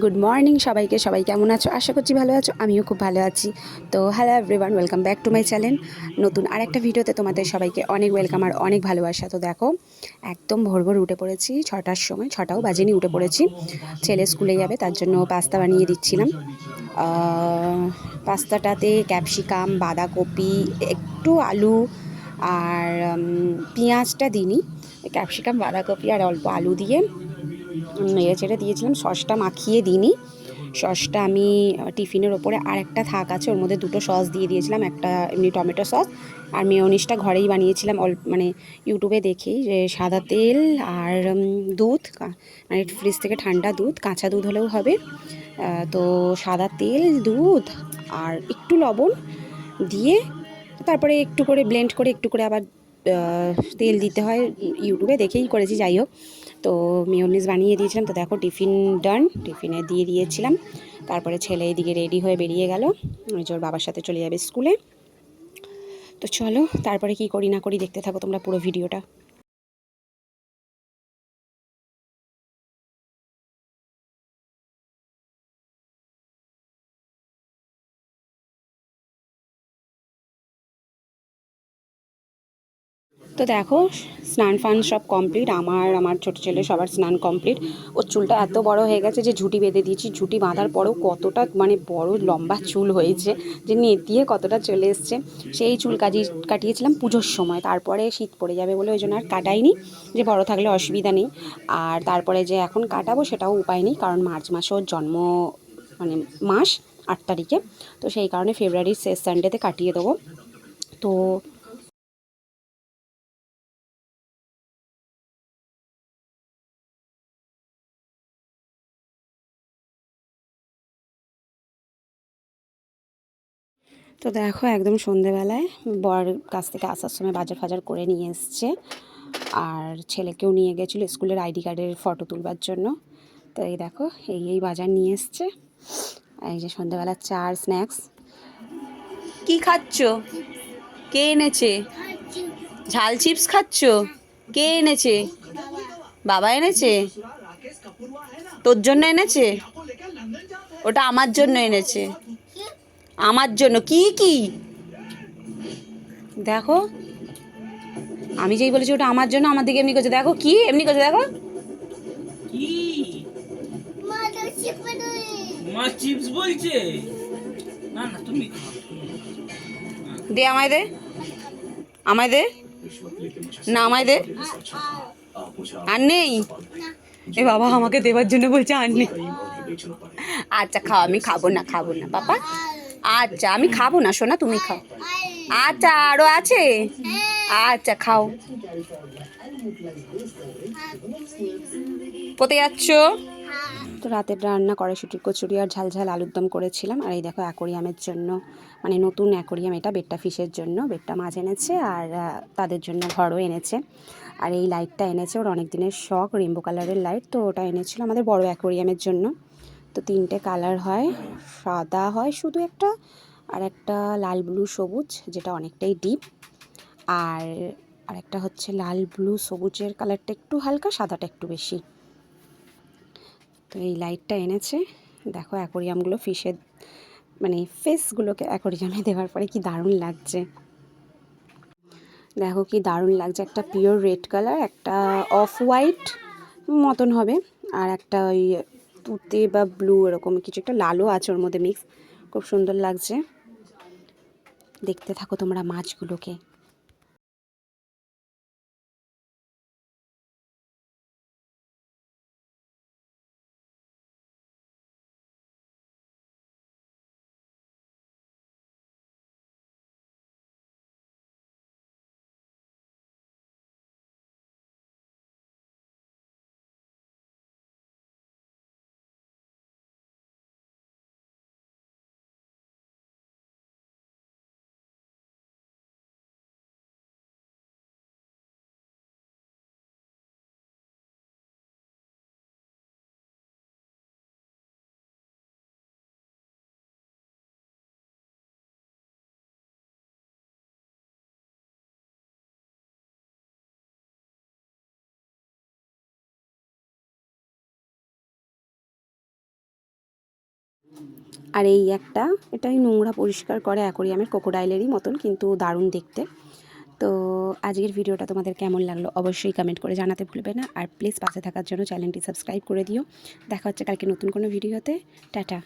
Good morning সবাইকে। সবাই কেমন আছো? আশা করছি ভালো আছো, আমিও খুব ভালো আছি। তো hello everyone, welcome back to my channel. নতুন আরেকটা ভিডিওতে তোমাদের সবাইকে অনেক ওয়েলকাম আর অনেক ভালোবাসা। তো দেখো, একদম ভোর ভোর উঠে পড়েছি, 6টার সময়, 6টাও বাজেনি, উঠে পড়েছি। ছেলে স্কুলে যাবে, তার জন্য পাস্তা বানিয়ে দিচ্ছিলাম। পাস্তাটাতে ক্যাপসিকাম, বাঁধাকপি, একটু আলু আর পেঁয়াজটা দিইনি, ক্যাপসিকাম, বাঁধাকপি আর অল্প আলু দিয়ে নেড়ে চেড়ে দিয়েছিলাম। সসটা মাখিয়ে দিইনি, সসটা আমি টিফিনের ওপরে আর একটা থাক আছে, ওর মধ্যে দুটো সস দিয়ে দিয়েছিলাম, একটা এমনি টমেটো সস আর মেয়োনিজটা ঘরেই বানিয়েছিলাম, মানে ইউটিউবে দেখেই, যে সাদা তেল আর দুধ, মানে ফ্রিজ থেকে ঠান্ডা দুধ, কাঁচা দুধ হলেও হবে। তো সাদা তেল, দুধ আর একটু লবণ দিয়ে তারপরে একটু করে ব্লেন্ড করে একটু করে আবার তেল দিতে হয়, ইউটিউবে দেখেই করেছি। যাই হোক, তো মেয়োনিজ বানিয়ে দিয়েছিলাম। তো দেখো, টিফিন ডান, টিফিনে দিয়ে দিয়েছিলাম। তারপরে ছেলে এদিকে রেডি হয়ে বেরিয়ে গেল, ওর বাবার সাথে চলে যাবে স্কুলে। তো চলো, তারপরে কি করি না করি দেখতে থাকো তোমরা পুরো ভিডিওটা। তো দেখো, স্নান ফান সব কমপ্লিট, আমার ছোটো ছেলে সবার স্নান কমপ্লিট। ওর চুলটা এত বড় হয়ে গেছে যে ঝুঁটি বেঁধে দিয়েছি। ঝুঁটি বাঁধার পরেও কতটা মানে বড় লম্বা চুল হয়েছে, যে নেতিয়ে কতটা চলে এসছে। সেই চুল কাটিয়েছিলাম পুজোর সময়, তারপরে শীত পড়ে যাবে বলে ওই জন্য আর কাটাইনি, যে বড় থাকলে অসুবিধা নেই। আর তারপরে যে এখন কাটাবো সেটাও উপায় নেই, কারণ মার্চ মাসে ওর জন্ম, মানে মাস 8 তারিখে। তো সেই কারণে ফেব্রুয়ারির শেষ সানডেতে কাটিয়ে দেবো। তো তো দেখো, একদম সন্ধেবেলায় বর কাছ থেকে আসার সময় বাজার ফাজার করে নিয়ে এসছে, আর ছেলেকেও নিয়ে গেছিলো স্কুলের আইডি কার্ডের ফটো তুলবার জন্য। তো এই দেখো, এই বাজার নিয়ে এসছে। এই যে সন্ধেবেলার চা আর স্ন্যাক্স। কি খাচ্ছ? কে এনেছে? ঝাল চিপস খাচ্ছ? কে এনেছে? বাবা এনেছে? তোর জন্য এনেছে? ওটা আমার জন্য এনেছে, আমার জন্য। কি কি দেখো, আমি যেই বলেছি ওটা আমার জন্য, আমার দিকে এমনি করছে, দেখো কি এমনি করছে, দেখো কি মা চিপস বলছে। না না, তুমি খাও। দে, আমায় দে, আমায় দে, না আমায় দে। আর নেই? এ বাবা, আমাকে দেওয়ার জন্য বলছে আর নেই। আচ্ছা খাও, আমি খাবো না, খাবো না বাবা। আচ্ছা আমি খাবো না সোনা, তুমি খাও। আচ্ছা, আরো আছে? আচ্ছা খাও। কোথায় যাচ্ছ? তো রাতের রান্না কড়াইশুঁটির কচুরি আর ঝাল ঝাল আলুর দম করেছিলাম। আর এই দেখো, অ্যাকোরিয়ামের জন্য, মানে নতুন অ্যাকোরিয়াম এটা, বেট্টা ফিশের জন্য বেট্টা মাছ এনেছে, আর তাদের জন্য ঘরও এনেছে। আর এই লাইটটা এনেছে, ওর অনেক দিনের শখ, রেইনবো কালারের লাইট, তো ওটা এনেছিল আমাদের বড় অ্যাকোরিয়ামের জন্য। তো 3টে কালার হয়, সাদা হয় শুধু একটা, আর একটা লাল ব্লু সবুজ, যেটা অনেকটাই ডিপ, আর আরেকটা হচ্ছে লাল ব্লু সবুজের কালারটা একটু হালকা, সাদাটা একটু বেশি। তো এই লাইটটা এনেছে। দেখো অ্যাকোরিয়ামগুলো, ফিশের মানে ফেসগুলোকে অ্যাকোরিয়ামে দেওয়ার পরে কি দারুণ লাগছে। দেখো কি দারুণ লাগছে, একটা পিওর রেড কালার, একটা অফ হোয়াইট মতন হবে, আর একটা ওই তুতে বা ব্লু এরকম কিছু, একটা লালও আছে ওর মধ্যে মিক্স। খুব সুন্দর লাগছে। দেখতে থাকো তোমরা মাছগুলোকে। আর এই একটা, এটাই নোংরা পরিষ্কার করে অ্যাকোরিয়ামের, ক্রোকোডাইলেরই মতন, কিন্তু দারুণ দেখতে। তো আজকের ভিডিওটা তোমাদের কেমন লাগলো অবশ্যই কমেন্ট করে জানাতে ভুলবে না। আর প্লিজ পাশে থাকার জন্য চ্যানেলটি সাবস্ক্রাইব করে দিও। দেখা হচ্ছে কালকে নতুন কোনো ভিডিওতে। টাটা।